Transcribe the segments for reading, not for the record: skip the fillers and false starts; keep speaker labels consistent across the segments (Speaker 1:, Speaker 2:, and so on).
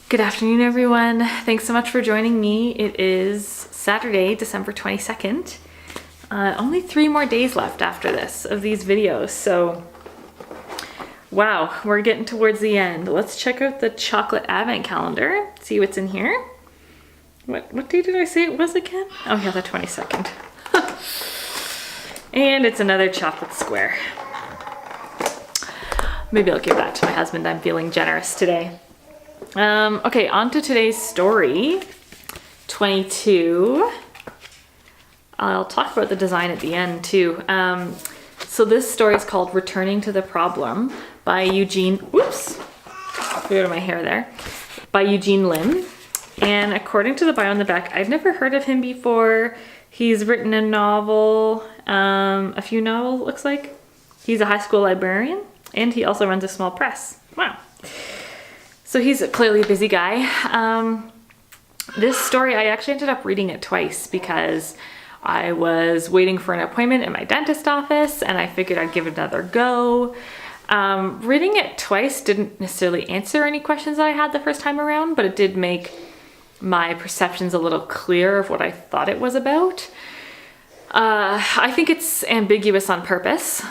Speaker 1: Good afternoon, everyone. Thanks so much for joining me. It is Saturday, December 22nd. Only 3 more days left after this of these videos, so wow, we're getting towards the end. Let's check out the chocolate advent calendar, see what's in here. What day did I say it was again? Oh yeah, the 22nd. And it's another chocolate square. Maybe I'll give that to my husband. I'm feeling generous today. Okay, on to today's story, 22. I'll talk about the design at the end too. So this story is called Returning to the Problem by Eugene, whoops, got my hair there, by Eugene Lim. And according to the bio on the back, I've never heard of him before. He's written a novel, a few novels, it looks like. He's a high school librarian, and he also runs a small press. Wow. So he's clearly a busy guy. This story, I actually ended up reading it twice because I was waiting for an appointment at my dentist office and I figured I'd give it another go. Reading it twice didn't necessarily answer any questions I had the first time around, but it did make my perceptions a little clearer of what I thought it was about. I think it's ambiguous on purpose.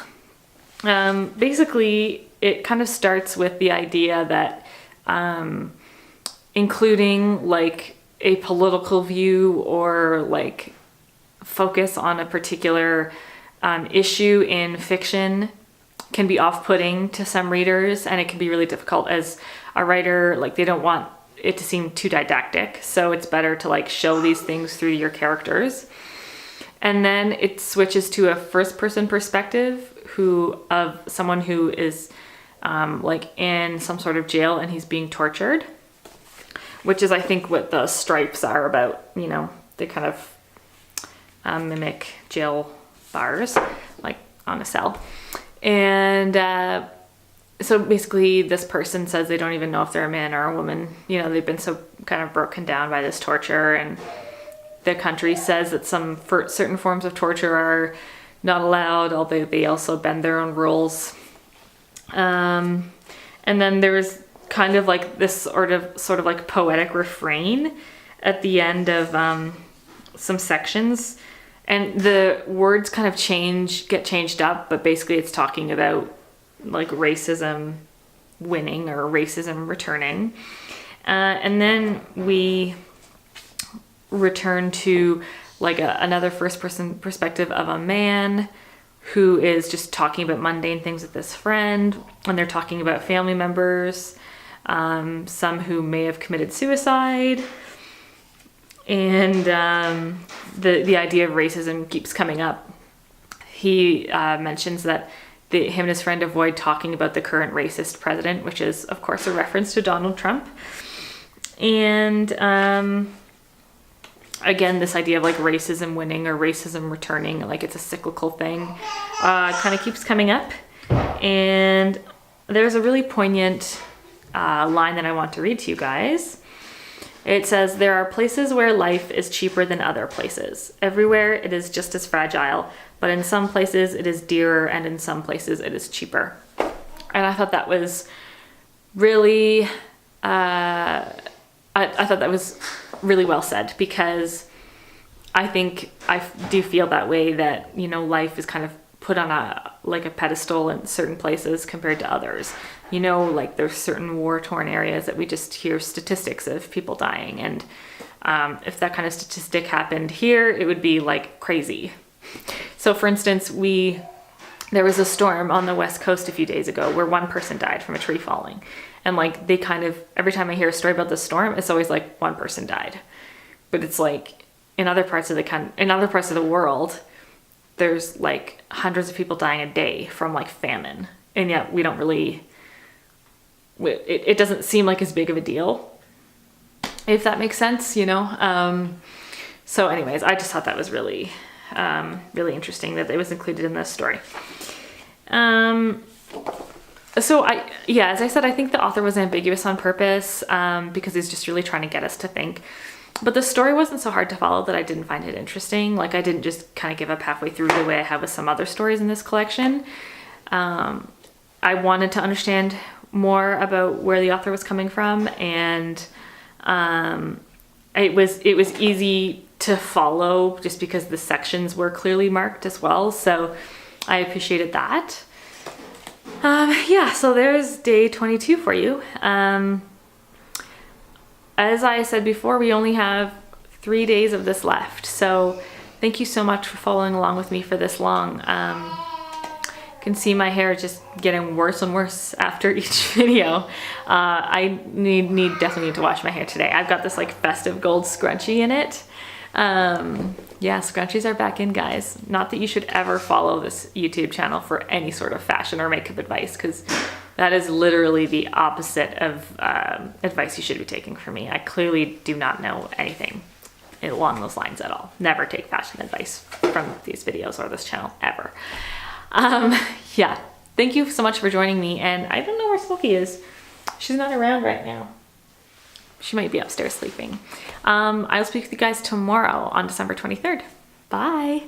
Speaker 1: Basically, it kind of starts with the idea that including like a political view or like focus on a particular issue in fiction can be off-putting to some readers, and it can be really difficult as a writer. Like, they don't want it to seem too didactic, so it's better to like show these things through your characters. And then it switches to a first-person perspective of someone who is like in some sort of jail and he's being tortured, which is I think what the stripes are about. You know, they kind of mimic jail bars, like on a cell. And so basically this person says they don't even know if they're a man or a woman. You know, they've been so kind of broken down by this torture, and the country says that certain forms of torture are not allowed, although they also bend their own rules. And then there's kind of like this sort of like poetic refrain at the end of some sections, and the words kind of get changed up, but basically it's talking about like racism winning or racism returning. And then we return to like another first person perspective of a man who is just talking about mundane things with this friend, and they're talking about family members, some who may have committed suicide, and the idea of racism keeps coming up. He mentions that him and his friend avoid talking about the current racist president, which is of course a reference to Donald Trump. And again, this idea of like racism winning or racism returning, like it's a cyclical thing, kind of keeps coming up. And there's a really poignant line that I want to read to you guys. It says, "There are places where life is cheaper than other places. Everywhere it is just as fragile, but in some places it is dearer, and in some places it is cheaper." And I thought that was really, I thought that was really well said, because I think I do feel that way, that, you know, life is kind of put on a pedestal in certain places compared to others. You know, like there's certain war-torn areas that we just hear statistics of people dying, and if that kind of statistic happened here, it would be like crazy. So for instance, there was a storm on the West Coast a few days ago where one person died from a tree falling. And like they kind of, every time I hear a story about this storm, it's always like one person died. But it's like in other parts of the world, there's like hundreds of people dying a day from like famine. And yet we don't really, it doesn't seem like as big of a deal, if that makes sense, you know? So anyways, I just thought that was really, really interesting that it was included in this story. So as I said, I think the author was ambiguous on purpose, because he's just really trying to get us to think. But the story wasn't so hard to follow that I didn't find it interesting. Like, I didn't just kind of give up halfway through the way I have with some other stories in this collection. I wanted to understand more about where the author was coming from, and it was easy to follow just because the sections were clearly marked as well. So I appreciated that. Yeah, so there's day 22 for you. As I said before, we only have 3 days of this left. So thank you so much for following along with me for this long. You can see my hair just getting worse and worse after each video. I definitely need to wash my hair today. I've got this like festive gold scrunchie in it. Yeah, scrunchies are back in, guys. Not that you should ever follow this YouTube channel for any sort of fashion or makeup advice, because that is literally the opposite of advice you should be taking from me. I clearly do not know anything along those lines at all. Never take fashion advice from these videos or this channel, ever. Yeah, thank you so much for joining me, and I don't know where Smokey is. She's not around right now. She might be upstairs sleeping. I'll speak with you guys tomorrow on December 23rd. Bye.